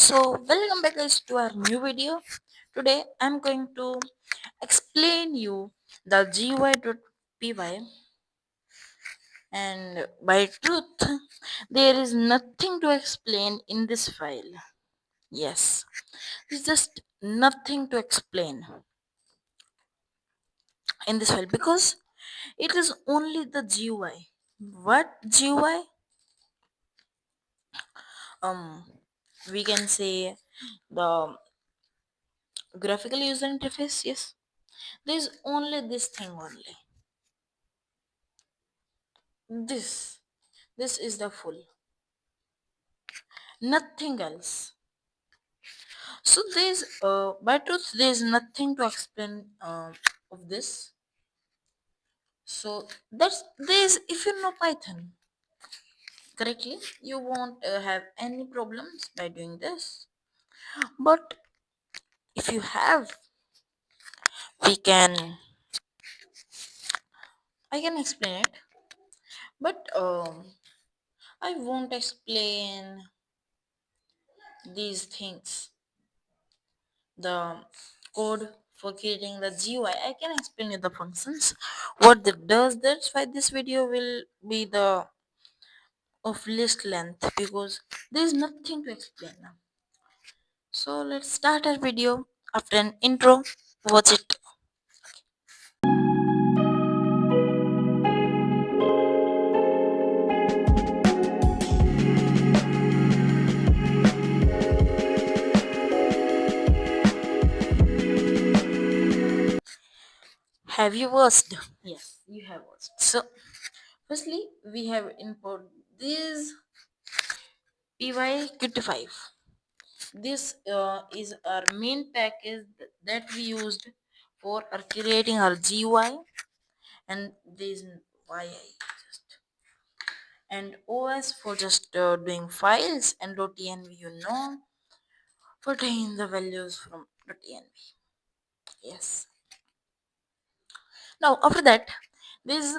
So welcome back guys to our new video. Today I'm going to explain you the GUI.py, and by truth there is nothing to explain in this file. Yes, there's just nothing to explain in this file because it is only the GUI. What GUI? Um we can say the graphical user interface. Yes, there's only this thing only. This is the full, nothing else. So there's by truth there's nothing to explain of this. So that's this. If you know Python correctly, you won't have any problems by doing this. But if you have, we can I can explain it. But I won't explain these things. The code for creating the GUI. I can explain you the functions. What that does. That's why this video will be the of least length because there is nothing to explain now. So let's start our video after an intro. Watch it. Have you watched? Yes, you have watched. So firstly, we have import this py 5. This is our main package that we used for our creating our GUI, and this why I just and OS for just doing files, and .env for taking the values from .env. Yes. Now after that, this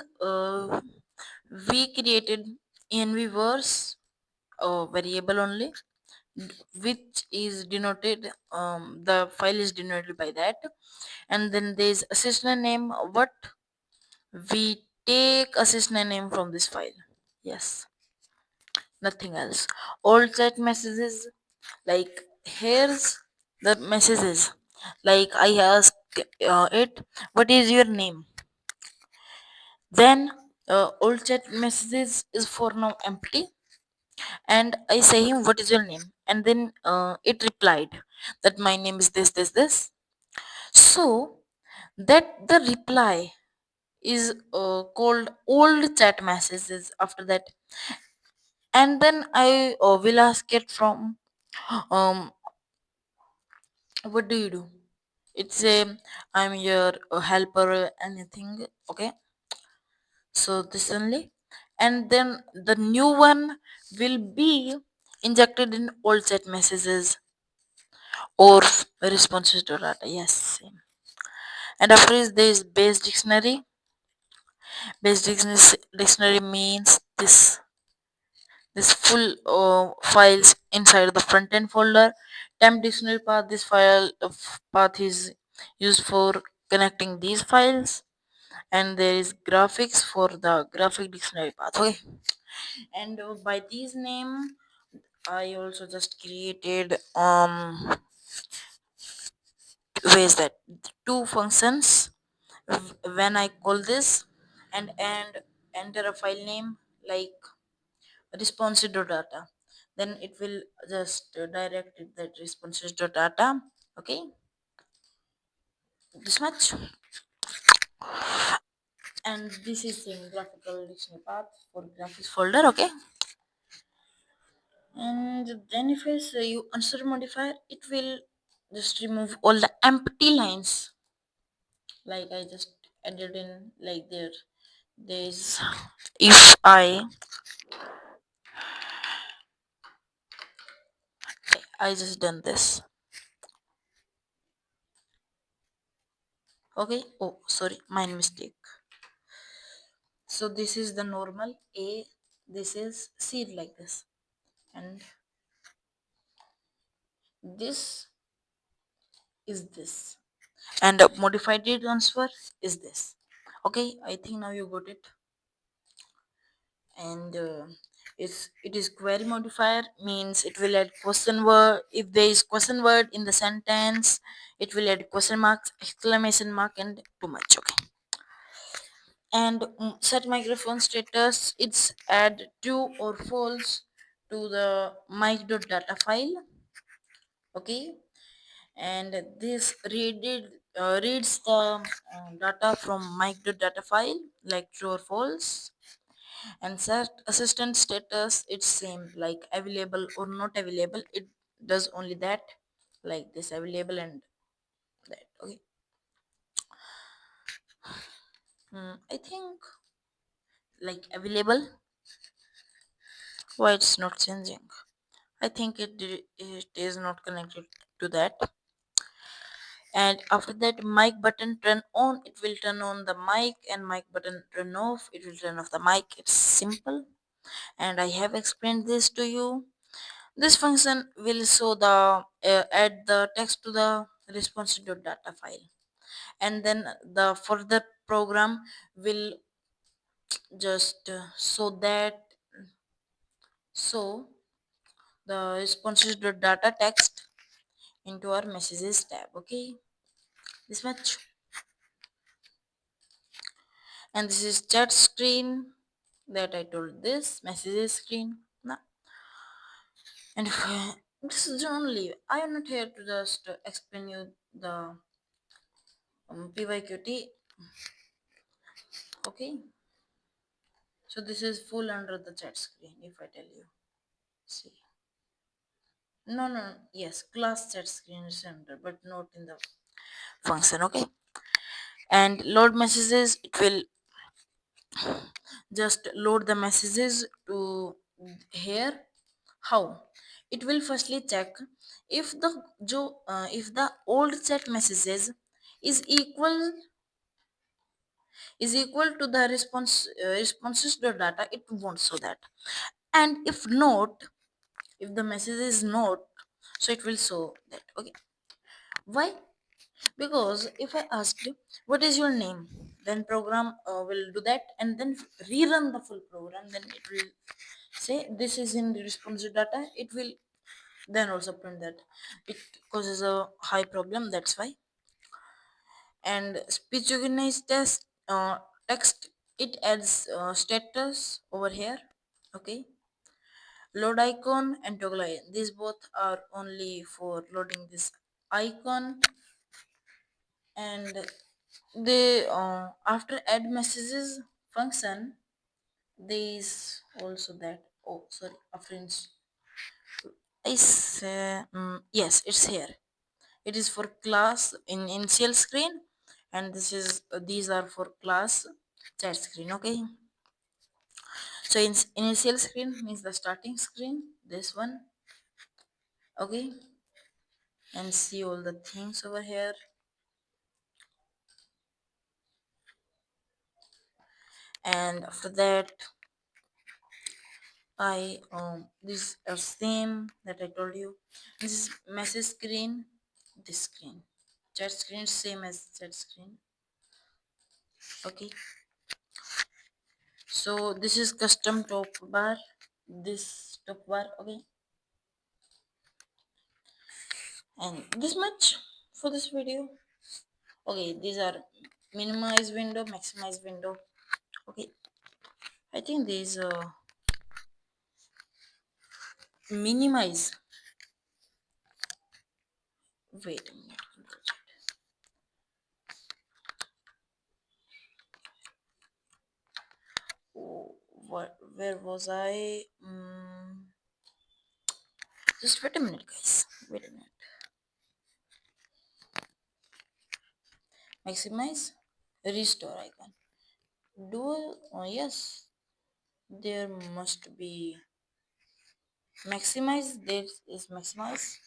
we created envverse variable only, which is denoted the file is denoted by that, and then there's assistant name. What we take assistant name from this file. Yes, nothing else. All chat messages, like here's the messages, like I ask it what is your name, then all chat messages is for now empty, and I say him what is your name, and then it replied that my name is this. So that the reply is called old chat messages after that, and then I will ask it from um what do you do. It's a I'm your helper anything. Okay, so this only, and then the new one will be injected in all chat messages or responses to data. Yes, same. And after is there is base dictionary. Base dictionary means this full files inside the front end folder. Temp dictionary path, this file path is used for connecting these files, and there is graphics for the graphic dictionary path. Okay, and by these name I also just created ways that two functions. When I call this and enter a file name like responses.data, then it will just direct it that responses.data. Okay, this much. And this is in graphical dictionary path for graphics folder. Okay, and then if I say you answer modifier, it will just remove all the empty lines, like I just added in, like there's if I just done this. Okay, oh sorry, my mistake. So this is the normal a, this is seed like this, and this is this, and modified transfer is this. Okay, I think now you got it. And it is query modifier, means it will add question word. If there is question word in the sentence, it will add question marks, exclamation mark, and too much. Okay. And set microphone status, it's add true or false to the mic.data file. Okay. And this reads the data from mic.data file, like true or false. And set assistant status, it's same, like available or not available. It does only that, like this, available and that. Okay. I think like available. Why it's not changing? I think it is not connected to that. And after that, mic button turn on, it will turn on the mic, and mic button turn off, it will turn off the mic. It's simple, and I have explained this to you. This function will show the add the text to the response.data file, and then the further program will just show the responses.data text into our messages tab. Okay, this much. And this is chat screen that I told, this messages screen. Now, and this is only, I am not here to just explain you the pyqt. Okay, so this is full under the chat screen. If I tell you, see, no, yes, class chat screen is under, but not in the function. Okay. And load messages, it will just load the messages to here. How? It will firstly check if if the old chat messages is equal to the responses to data, it won't show that. And if not, if the message is not, so it will show that. Okay. Why? Because if I asked you what is your name, then program will do that and then rerun the full program, then it will say this is in the responsive data. It will then also print that. It causes a high problem, that's why. And speech organized text, it adds status over here. Okay. Load icon and toggle icon, these both are only for loading this icon. And they after add messages function, these also that, oh sorry, a fringe is yes, it's here. It is for class in initial screen, and this is these are for class chat screen. Okay. So in initial screen means the starting screen, this one. Okay. And see all the things over here. And after that, I this same that I told you. This is message screen, this screen. Chat screen same as chat screen. Okay. So this is custom top bar. This top bar. Okay. And this much for this video. Okay, these are minimize window, maximize window. Okay. I think these minimize. Wait a minute. Oh, what? Where was I? Just wait a minute, guys. Wait a minute. Maximize, restore icon. Do yes, there must be maximize. There is maximize.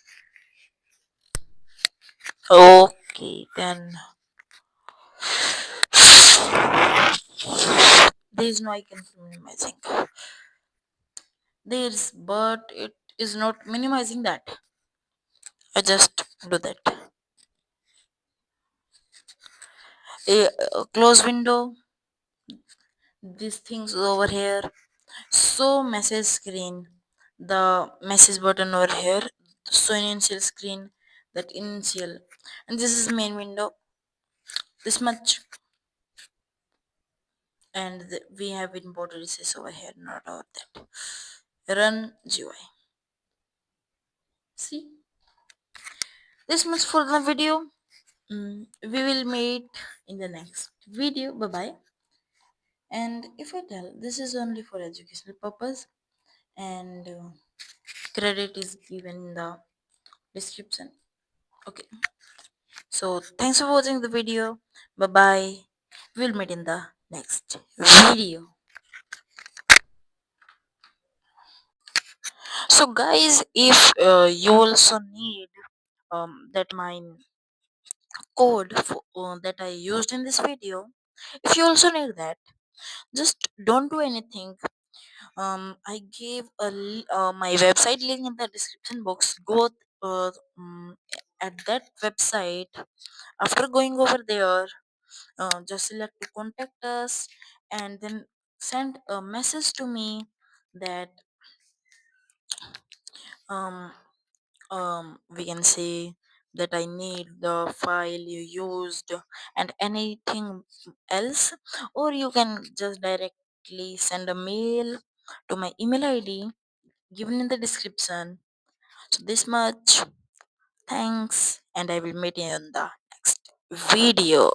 Okay, then there is no icon for minimizing. There's, but it is not minimizing that. I just do that. Close window, these things over here. So message screen, the message button over here. So initial screen, that initial, and this is main window. This much, and we have imported this over here, not over that. Run GUI. See, this much for the video. We will meet in the next video. Bye bye. And if I tell, this is only for educational purpose, and credit is given in the description. Okay, so thanks for watching the video. Bye bye. We'll meet in the next video. So guys, if you also need that mine code for, that I used in this video, if you also need that, just don't do anything. I gave my website link in the description box. Go uh, um, at that website. After going over there, just select to contact us, and then send a message to me that um we can say that I need the file you used and anything else, or you can just directly send a mail to my email ID given in the description. So this much. Thanks, and I will meet you in the next video.